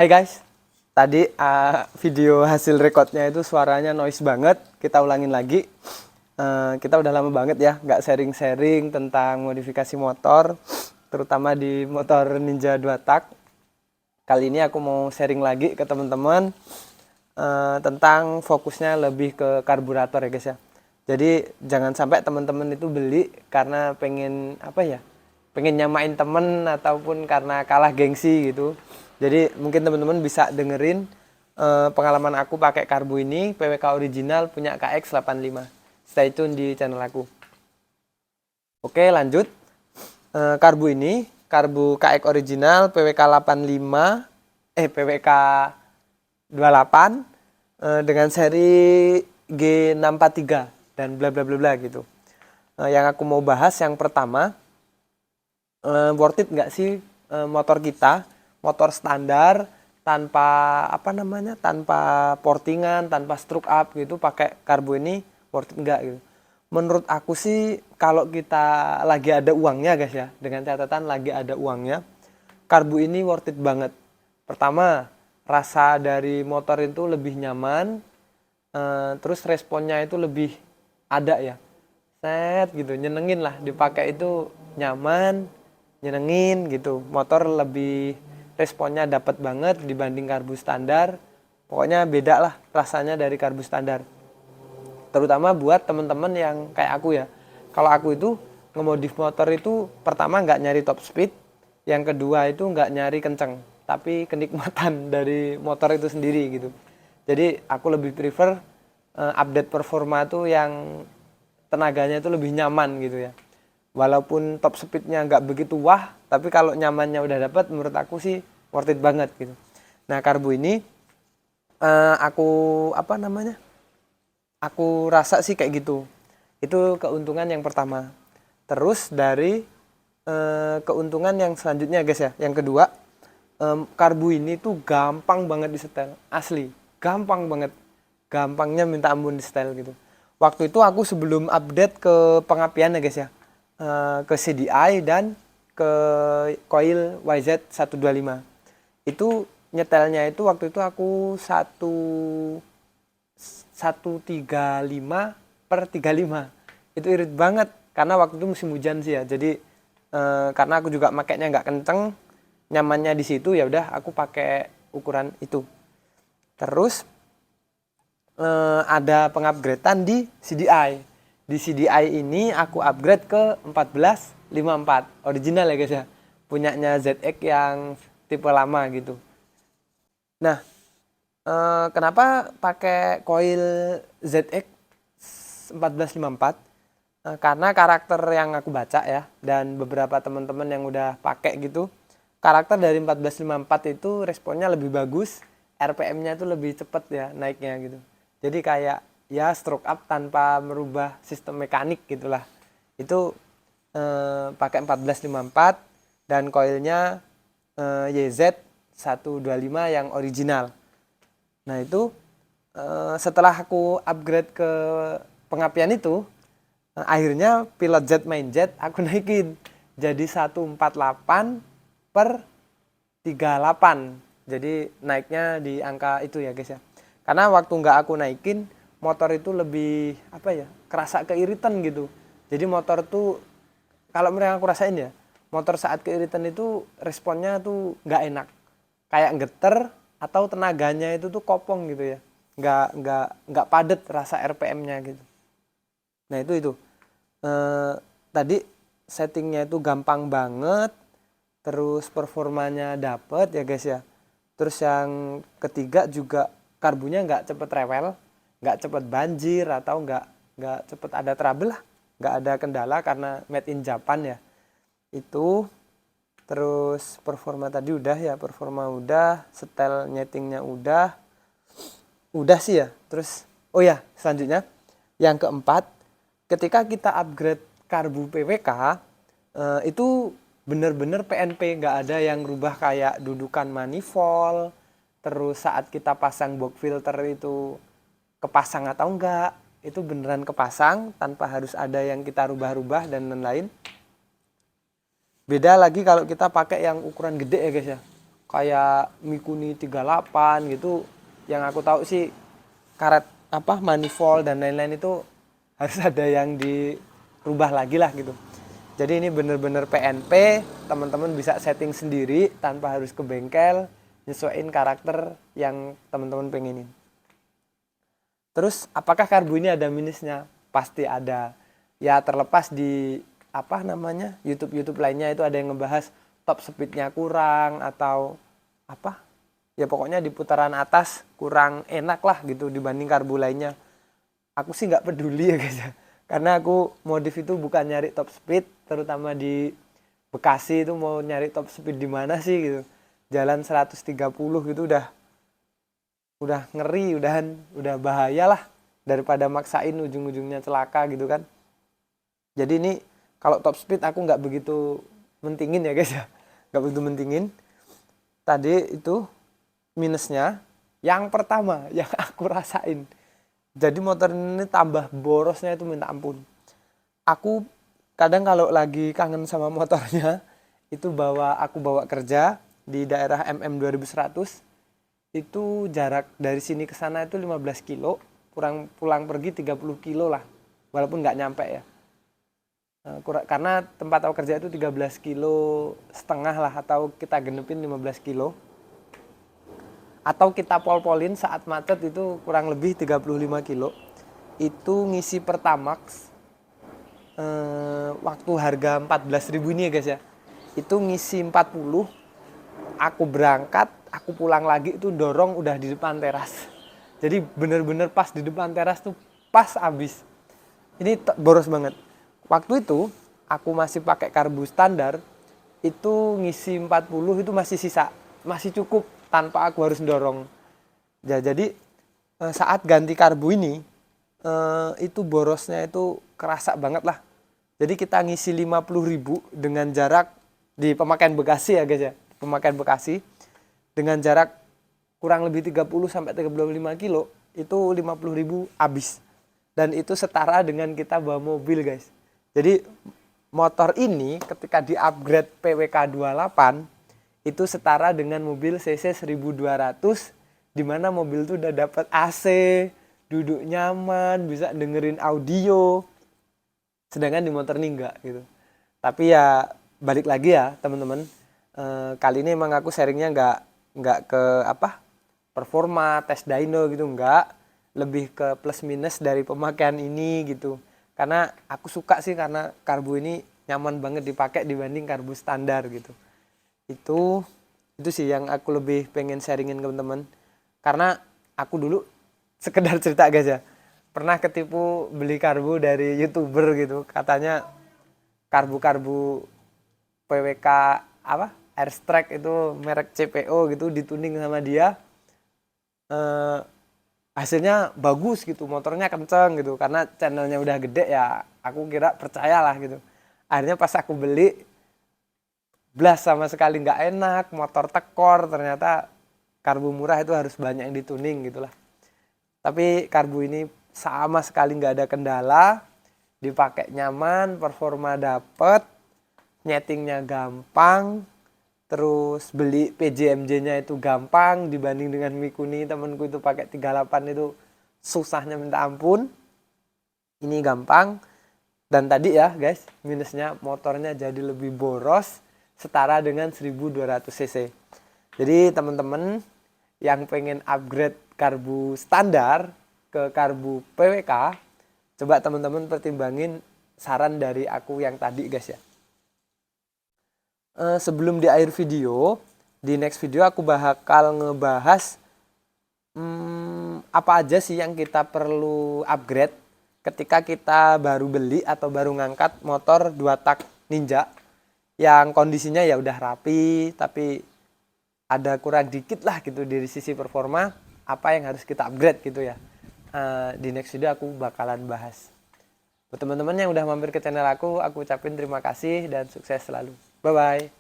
Hai guys, tadi video hasil recordnya itu suaranya noise banget. Kita ulangin lagi. Kita udah lama banget ya nggak sharing-sharing tentang modifikasi motor, terutama di motor Ninja 2 tak. Kali ini aku mau sharing lagi ke teman-teman tentang fokusnya lebih ke karburator ya guys ya. Jadi jangan sampai teman-teman itu beli karena pengen pengen nyamain temen ataupun karena kalah gengsi gitu. Jadi mungkin teman-teman bisa dengerin pengalaman aku pakai karbu ini, PWK original punya KX85. Stay tune di channel aku. Oke, lanjut. Karbu ini, karbu KX original PWK 85 PWK 28 dengan seri G643 dan bla bla bla bla gitu. Yang aku mau bahas yang pertama, worth it nggak sih motor kita, motor standar tanpa tanpa portingan, tanpa stroke up gitu, pakai karbu ini worth it nggak gitu. Menurut aku sih kalau kita lagi ada uangnya guys ya, dengan catatan lagi ada uangnya, karbu ini worth it banget. Pertama, rasa dari motor itu lebih nyaman, terus responnya itu lebih ada ya, set gitu, nyenengin lah, dipakai itu nyaman, nyenengin gitu. Motor lebih responnya dapat banget dibanding karbu standar. Pokoknya beda lah rasanya dari karbu standar, terutama buat temen-temen yang kayak aku ya. Kalau aku itu ngemodif motor itu pertama nggak nyari top speed, yang kedua itu nggak nyari kenceng, tapi kenikmatan dari motor itu sendiri gitu. Jadi aku lebih prefer update performa tuh yang tenaganya itu lebih nyaman gitu ya. Walaupun top speednya nggak begitu wah, tapi kalau nyamannya udah dapat, menurut aku sih worth it banget gitu. Nah, karbu ini aku aku rasa sih kayak gitu. Itu keuntungan yang pertama. Terus dari keuntungan yang selanjutnya guys ya, yang kedua, karbu ini tuh gampang banget disetel, asli gampang banget, gampangnya minta ampun disetel gitu. Waktu itu aku sebelum update ke pengapian ya guys ya, ke CDI dan ke coil YZ125, itu nyetelnya itu waktu itu aku 135/35, itu irit banget karena waktu itu musim hujan sih ya. Jadi karena aku juga makainya nggak kenceng, nyamannya di situ, ya udah aku pakai ukuran itu. Terus ada pengupgradean di CDI. Di CDI ini aku upgrade ke 1454 original ya guys ya, punyanya ZX yang tipe lama gitu. Nah, kenapa pakai coil ZX 1454? Karena karakter yang aku baca ya, dan beberapa teman-teman yang udah pakai gitu, karakter dari 1454 itu responnya lebih bagus, RPM-nya itu lebih cepet ya naiknya gitu. Jadi kayak ya stroke up tanpa merubah sistem mekanik gitulah. Itu pakai 1454 dan coilnya YZ125 yang original. Nah itu setelah aku upgrade ke pengapian itu, akhirnya pilot jet main jet aku naikin jadi 148/38. Jadi naiknya di angka itu ya guys ya. Karena waktu nggak aku naikin, motor itu lebih kerasa keiritan gitu. Jadi motor tuh, kalau mereka aku rasain ya, motor saat keiritan itu responnya tuh nggak enak, kayak geter atau tenaganya itu tuh kopong gitu ya, nggak padet rasa RPM-nya gitu. Nah itu tadi settingnya itu gampang banget, terus performanya dapet ya guys ya. Terus yang ketiga juga, karbunya nggak cepet rewel, nggak cepet banjir, atau nggak cepet ada trouble lah, nggak ada kendala karena made in Japan ya. Itu terus performa tadi udah ya, performa udah, setel nyetingnya udah sih ya. Terus oh ya, selanjutnya yang keempat, ketika kita upgrade karbu PWK itu bener-bener PNP, nggak ada yang rubah kayak dudukan manifold, terus saat kita pasang box filter itu kepasang atau enggak, itu beneran kepasang tanpa harus ada yang kita rubah-rubah dan lain-lain. Beda lagi kalau kita pakai yang ukuran gede ya guys ya. kayak Mikuni 38 gitu. Yang aku tahu sih karet manifold dan lain-lain itu harus ada yang dirubah lagi lah gitu. Jadi ini bener-bener PNP, teman-teman bisa setting sendiri tanpa harus ke bengkel, nyesuaiin karakter yang teman-teman pengenin. Terus apakah karbu ini ada minusnya? Pasti ada. Ya terlepas di YouTube lainnya itu ada yang ngebahas top speednya kurang atau ya pokoknya di putaran atas kurang enak lah gitu dibanding karbu lainnya. Aku sih nggak peduli ya guys ya, karena aku modif itu bukan nyari top speed, terutama di Bekasi itu mau nyari top speed di mana sih gitu, jalan 130 gitu udah ngeri, udah bahaya lah daripada maksain ujung-ujungnya celaka gitu kan. Jadi ini kalau top speed aku nggak begitu mentingin ya guys ya, nggak begitu mentingin. Tadi itu minusnya yang pertama yang aku rasain, jadi motor ini tambah borosnya itu minta ampun. Aku kadang kalau lagi kangen sama motornya itu aku bawa kerja di daerah MM 2100, itu jarak dari sini ke sana itu 15 kilo, pulang pergi 30 kilo lah, walaupun nggak nyampe ya. Karena tempat aku kerja itu 13 kilo setengah lah, atau kita genepin 15 kilo. Atau kita pol-polin saat macet itu kurang lebih 35 kilo. Itu ngisi Pertamax waktu harga 14.000 ini ya guys ya. Itu ngisi 40, aku berangkat, aku pulang lagi itu dorong udah di depan teras. Jadi bener-bener pas di depan teras tuh pas abis. Ini boros banget. Waktu itu aku masih pakai karbu standar, itu ngisi 40 itu masih sisa, masih cukup tanpa aku harus dorong. Ya, jadi saat ganti karbu ini itu borosnya itu kerasa banget lah. Jadi kita ngisi 50.000 dengan jarak di pemakaian Bekasi ya guys ya. Pemakaian Bekasi dengan jarak kurang lebih 30 sampai 35 kilo, itu 50.000 habis. Dan itu setara dengan kita bawa mobil guys. Jadi motor ini ketika di-upgrade PWK 28 itu setara dengan mobil CC 1200, di mana mobil itu udah dapat AC, duduk nyaman, bisa dengerin audio. Sedangkan di motor ini enggak gitu. Tapi ya balik lagi ya teman-teman. Kali ini emang aku sharingnya enggak ke performa, tes dyno gitu, enggak. Lebih ke plus minus dari pemakaian ini gitu. Karena aku suka sih, karena karbu ini nyaman banget dipakai dibanding karbu standar gitu. Itu sih yang aku lebih pengen sharingin ke teman-teman. Karena aku dulu sekedar cerita guys ya, pernah ketipu beli karbu dari YouTuber gitu. Katanya karbu PWK Airstrike itu merek CPO gitu, dituning sama dia. Hasilnya bagus gitu, motornya kenceng gitu, karena channelnya udah gede ya, aku kira percayalah gitu. Akhirnya pas aku beli, blas sama sekali nggak enak, motor tekor. Ternyata karbu murah itu harus banyak yang dituning gitulah. Tapi karbu ini sama sekali nggak ada kendala, dipakai nyaman, performa dapet, nyetingnya gampang, terus beli PJMJ-nya itu gampang dibanding dengan Mikuni. Temenku itu pakai 38 itu susahnya minta ampun. Ini gampang. Dan tadi ya guys, minusnya motornya jadi lebih boros, setara dengan 1200 cc. Jadi teman-teman yang pengen upgrade karbu standar ke karbu PWK, coba teman-teman pertimbangin saran dari aku yang tadi guys ya. Sebelum di akhir video, di next video aku bakal ngebahas apa aja sih yang kita perlu upgrade ketika kita baru beli atau baru ngangkat motor 2 tak Ninja yang kondisinya ya udah rapi, tapi ada kurang dikit lah gitu dari sisi performa, apa yang harus kita upgrade gitu ya. Di next video aku bakalan bahas. Buat teman-teman yang udah mampir ke channel aku ucapin terima kasih dan sukses selalu. Bye bye.